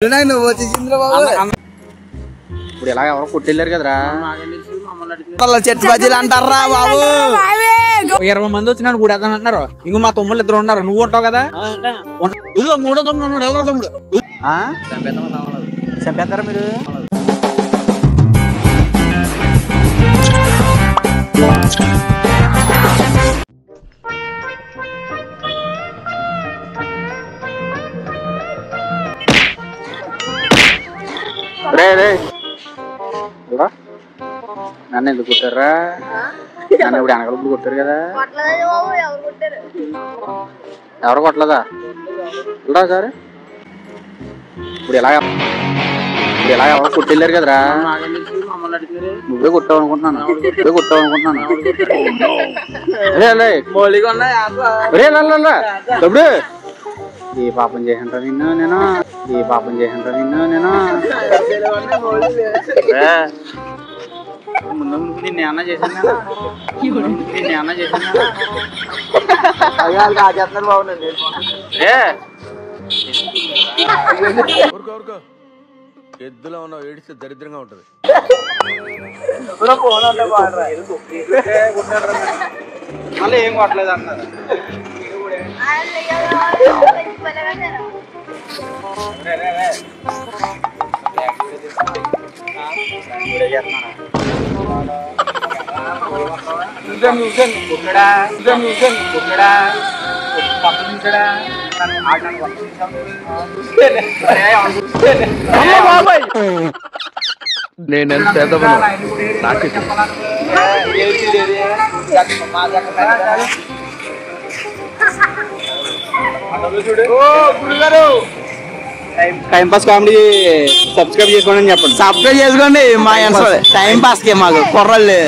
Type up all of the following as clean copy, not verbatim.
ఇప్పుడు ఎలా ఎవరో కొట్టెళ్ళారు కదరా చర్చి బజ్జీలు అంటారా బాబు. 20 మంది వచ్చినాడు కూడా అంటున్నారు. ఇంకో మా తమ్ముళ్ళు 2 ఉన్నారు. నువ్వు ఉంటావు కదా. ఇదిగో 3వ తమ్ముడు ఎవరో తమ్ముడు చంపేస్తారా మీరు? నన్ను ఎందుకు కొట్టారా? నన్ను ఇప్పుడు వెనకాల కొట్టారు కదా. ఎవరు కొట్టలేదా? చూడా సార్ ఇప్పుడు ఎలా ఎవరో కొట్టెళ్ళారు కదరా. నువ్వే కొట్టావు అనుకుంటున్నాను. తప్పుడు ఏ పాపం చేసింటా నిన్ను నేను ముందు నిన్ను ఏమన్నా చేశాను ఎద్దులో ఉన్న ఏడిస్తే దరిద్రంగా ఉంటది. మళ్ళీ ఏం కొట్టలేదు అన్నారు. నేనెంత టైం పాస్ కామెడీ సబ్స్క్రైబ్ చేసుకోండి అని చెప్పండి. సబ్స్క్రైబ్ చేసుకోండి. మా టైం పాస్ కి మాకు కుర్రలు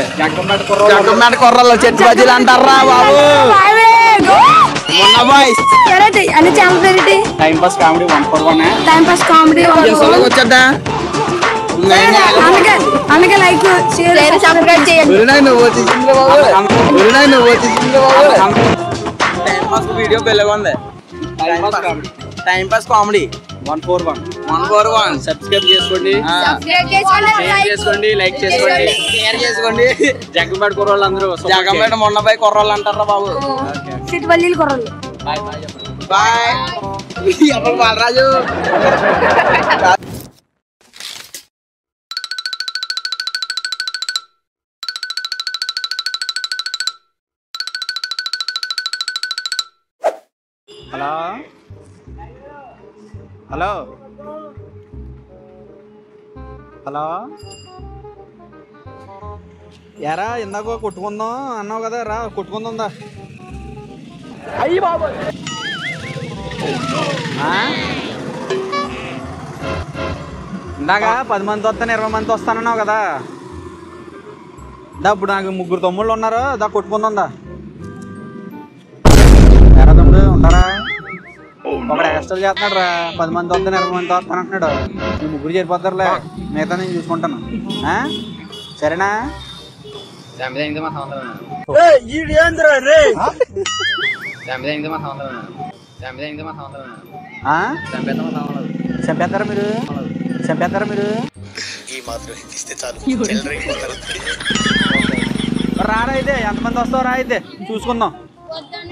కుర్రలు చర్చి బజ్జీలు అంటారా బాబు. Time pass comedy 141 time pass comedy వచ్చేద్దా అందుకే లైక్ షేర్ సబ్స్క్రైబ్ చేయండి. టైం పాస్ వీడియో బెల్లగా ఉంది. టైం పాస్ కామెడీ 141 సబ్స్క్రైబ్ చేసుకోండి, షేర్ చేసుకోండి, లైక్ చేసుకోండి, షేర్ చేసుకోండి. జగ్గంపేట కుర్రోళ్ళు అందరూ జగంపేట మొన్నపై కుర్రోళ్ళు అంటారా బాబు. సిట్వల్లీలు కుర్రోళ్ళు బాయ్ బాలరాజు. హలో హలో హలో ఎరా ఇందాక కొట్టుకుందాం అన్నావు కదా, రా కొట్టుకుందా. అయ్యి బాబు ఇందాక 10 మంది వస్తాను 20 మంది వస్తానన్నావు కదా. దా ఇప్పుడు నాకు 3 తమ్ముళ్ళు ఉన్నారు. దా కొట్టుకుందా. ఎరా తమ్ముడు ఉంటారా? ఒకడు ఎక్స్ట్రా చేస్తున్నాడు రా. 10 మంది వస్తాను 20 మంది వస్తాను అంటున్నాడు. ఈ 3 చేరిపోతారులే, మిగతా నేను చూసుకుంటాను. సరేనా? చంపేస్తారా మీరు? రారా అయితే ఎంతమంది వస్తావు రా అయితే చూసుకుందాం.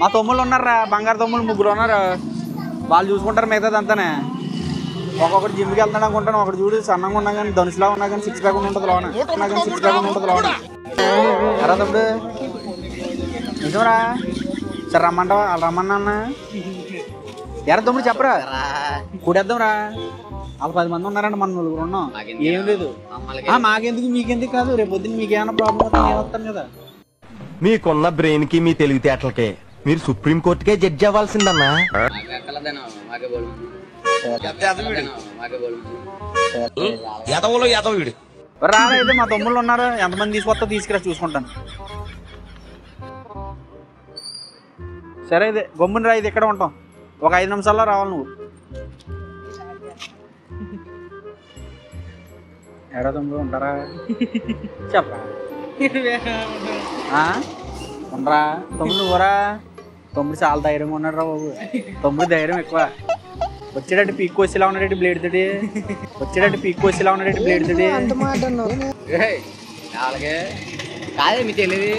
మా తమ్ముళ్ళు ఉన్నారా, బంగారు తమ్ముళ్ళు 3 ఉన్నారు. వాళ్ళు చూసుకుంటారు మిగతాది అంతానే. ఒక్కొక్కటి జిమ్కి వెళ్తాడు అనుకుంటాను. ఒకటి చూడు సన్నంగా ఉన్నా కానీ ధనుసులా ఉన్నా కానీ 6 ప్యాక్ ఉంటుంది లోన. ఎరా తమ్ముడు నిజంరా? సరే రమ్మంటావా? వాళ్ళు రమ్మన్నా అన్న. ఎరా తమ్ముడు చెప్పరా, కూడేద్దాం రా. వాళ్ళు 10 మంది ఉన్నారండి, మన 4 ఉన్నాం. ఏం లేదు మాకెందుకు మీకెందుకు కాదు. రేపు పొద్దున్న మీకు ఏమైనా ప్రాబ్లం అవుతుంది నేను వస్తాను కదా. మీకున్న బ్రెయిన్ కి మీ తెలివితేటలకే మీరు సుప్రీం కోర్టుకే జడ్జి అవ్వాల్సిందన్నా. రారా అయితే మా తమ్ముళ్ళు ఉన్నారు. ఎంతమంది తీసుకొస్తా తీసుకురా చూసుకుంటాను. సరే అయితే గమ్మున రా. ఇది ఇక్కడ ఉంటాం. ఒక 5 నిమిషాల్లో రావాలి నువ్వు. ఎడా తమ్ముడు ఉంటారా? చెప్పరా ఉండరా తమ్ముడు. నువ్వురా తమ్ముడు చాలా ధైర్యంగా ఉన్నాడు రా బాబు. తమ్ముడు ధైర్యం ఎక్కువ. వచ్చేటట్టు పీక్ కోసిలా ఉన్నాడు బ్లేడ్ తోటి వచ్చేటట్టు పీక్ కోసిలా ఉన్నాడు బ్లేడ్ తోటి అలాగే కాదే మీకు తెలియదు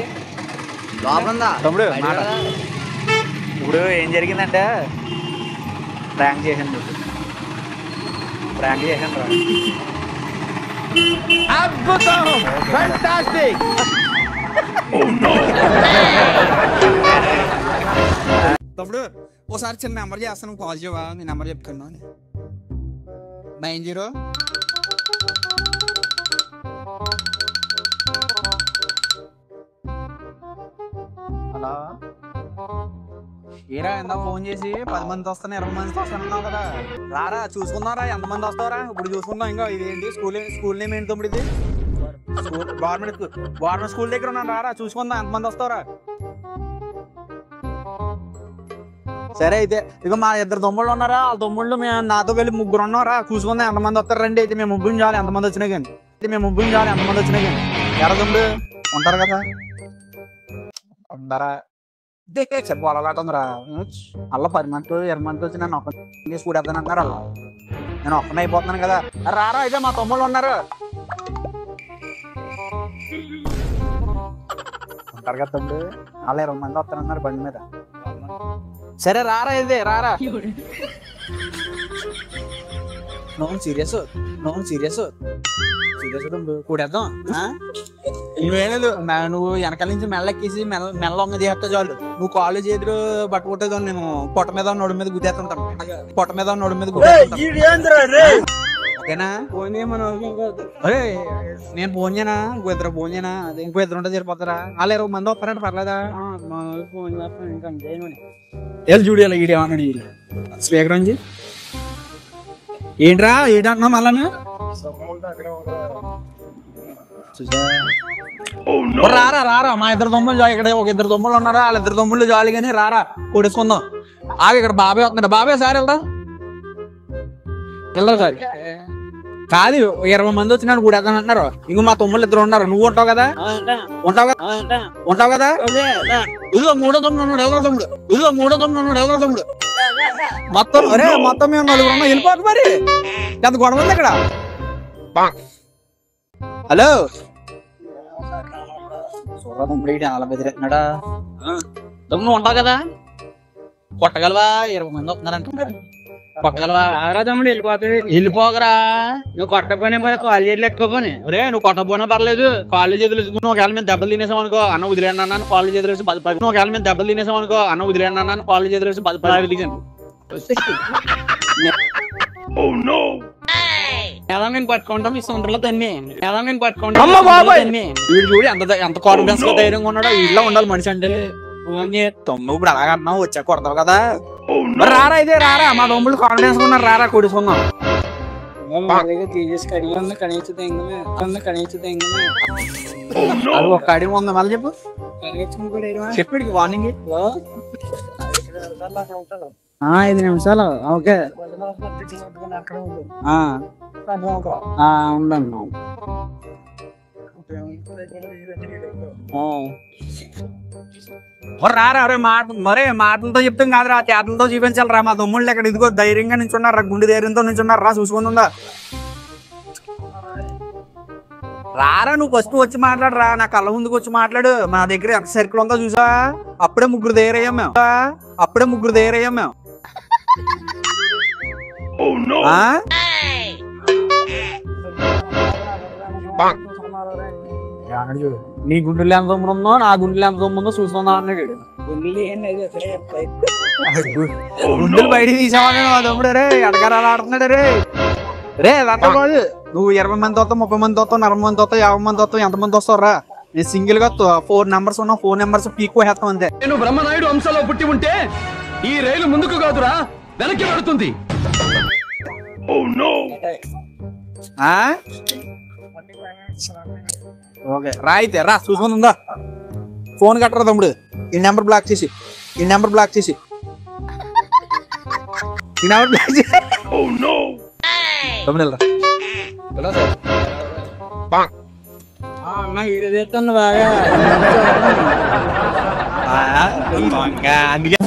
లోపల తమ్ముడు మాట ఇప్పుడు ఏం జరిగిందంటే ప్రాంక్ చేశాను రా అద్భుతం ఫ్యాంటాస్టిక్ తమ్ముడు ఓసారి చిన్న నెంబర్ చేస్తాను కాల్ చేయవా నీ నెంబర్ చెప్తున్నా 90 హలో ఏరా ఎంత ఫోన్ చేసి 10 మంది వస్తాను 20 మంది వస్తాను అన్నావు కదా రారా చూసుకుందాంరా ఎంతమంది వస్తావరా ఇప్పుడు చూసుకుందాం ఇంకా ఇదేంటి స్కూల్ నేమ్ ఏంటి తమ్ముడు ఇది గవర్నమెంట్ స్కూల్ దగ్గర ఉన్నాను రారా చూసుకుందాం ఎంతమంది వస్తావరా సరే అయితే ఇక మా 2 తమ్ముళ్ళు ఉన్నారా ఆ తమ్ముళ్ళు మేము నాతో వెళ్ళి 3 ఉన్నారా చూసుకుందాం ఎంతమంది వస్తారు రండి అయితే మేము ముగ్గురు చాలు ఎంతమంది వచ్చినా కానీ ఎరా తమ్ముడు ఉంటారు కదా అందరా సరే పొలలాటుందిరా అలా 10 మంది 20 మంది వచ్చి నన్ను ఒక్క స్కూడేద్దాను అంటున్నారు అలా నేను ఒక్కనే అయిపోతున్నాను కదా రారా అయితే మా తమ్ముళ్ళు ఉన్నారు ఉంటారు కదా తమ్ముడు అలా 20 మంది వస్తానన్నారు బండి మీద సరే రారా ఇదే రారా సీరియస్ తమ్ముడు కూడేద్దాం నువ్వేలేదు నువ్వు వెనకాల నుంచి మెల్లెక్కేసి మెల్ల ఒంగ చేస్తా చాలు నువ్వు కాలేజ్ ఎదురు పట్టుకుంటేదో నేను పొట్ట మీద నోడు మీద గుద్దేస్తుంటాను ఓకేనా అరే నేను ఫోన్ చేయనా ఇంకో ఇద్దరు ఫోన్ చేయనా అదే ఇంకో ఇద్దరు ఉంటే సరిపోతారా అలా 20 మంది వస్తారంటే పర్లేదా వెళ్ళి చూడు ఇలా ఈడేమన్నాడు స్పీకర్ నుంచి ఏంట్రా ఏంటన్నా మళ్ళా రారా మా 2 తమ్ముళ్ళు ఇక్కడ ఒక 2 తమ్ముళ్ళు ఉన్నారా వాళ్ళ 2 తమ్ముళ్ళు జాలి కానీ రారా కొడుకుందాం ఆగ ఇక్కడ బాబాయ్ వస్తున్నాడు బాబాయ్ సార్ వెళ్దా సార్ కాదు 20 మంది వచ్చినాడు కూడా అంటున్నారు ఇంకో మా తమ్ముళ్ళు 2 ఉన్నారు నువ్వు ఉంటావు కదా ఇదిగో 3వ తమ్ముడు తమ్ముడు మొత్తం మేము 4 ఉన్నాం వెళ్ళిపోతుంది మరి ఎంత గొడవ ఉంది ఇక్కడ హలో తమ్ముడు అలా బెదిరేస్తున్నాడా తమ్ముడు ఉంటావు కదా కొట్టగలవా 20 మంది వస్తున్నారంటున్నారు కొట్టగలవా తమ్ముడు వెళ్ళిపోకరా నువ్వు కొట్టకపోయినా కాలేజీలు ఎక్కువని రే నువ్వు కొట్టకపోయినా పర్లేదు కాలేజ్ ఎదురు ఒకవేళ మేము దెబ్బలు తినేసాం అనుకో అన్న వదిలేండి అన్నాను కాలేజ్ ఎదురేసి 10 ఒకవేళ మేము దెబ్బలు తినేసాం అనుకో అన్న వదిలేండి అన్నాను కాలేజ్ ఎదురేసి 10 దిగాను నేను పట్టుకుంటాం ఈ సొంతలో తన్ని నేను పట్టుకుంటాం వీడు చూడు ఎంత కాన్ఫిడెన్స్ గా ధైర్యంగా ఉన్నాడో వీళ్ళలో ఉండాలి మనిషి అంటే తమ్ముడు ఇప్పుడు అలాగ అన్నావు వచ్చా కొడతావు కదా రారా ఇదే రారా మా తమ్ముళ్ళు కాన్ఫిడెన్స్ గా ఉన్నారు రారా కొడుకుందాం అది ఒక అడిగి ఉంది మళ్ళీ చెప్పు వార్నింగ్ 5 నిమిషాలు ఓకే ఉండండి రారా మరే మాటలతో చెప్తాం కాదురా చేతలతో చూపించాలి రా మా తమ్ముళ్ళు ఎక్కడ ఇదిగో ధైర్యంగా నించున్నారా గుండె ధైర్యంతో నించున్నారు రా చూసుకుందా రారా నువ్వు ఫస్ట్ వచ్చి మాట్లాడరా నా కళ్ళ ముందుకు వచ్చి మాట్లాడు మా దగ్గర ఎంత సర్కిల్ ఉందో చూసా అప్పుడే 3 తయారయ్యాం మేము నీ గుండెలు ఎంత ఉందో నా గుండెలు ఎంత ఉందో చూసుకుందా అన్నాడు గుండెలు బయట తీసామని మా తమ్ముడు రే ఎడగారాలు ఆడుతున్నాడు రే అట్లా కాదు నువ్వు 20 మంది వస్తావు 30 మంది వస్తావు 40 మంది వస్తావు 50 మంది వస్తావు ఎంతమంది వస్తావు రా నేను సింగిల్ గా 4 నెంబర్స్ ఉన్నా 4 నెంబర్స్ పీక్ వేస్తాం అంతే నేను బ్రహ్మనాయుడు వంశంలో పుట్టి ఉంటే ఈ రైలు ముందుకు కాదురా వెనక్కి పడుతుంది ఓకే రా అయితే రా చూసుకుందా ఫోన్ కట్టరా తమ్ముడు ఈ నెంబర్ బ్లాక్ చేసి తమ్ముడు బాగా అందుకే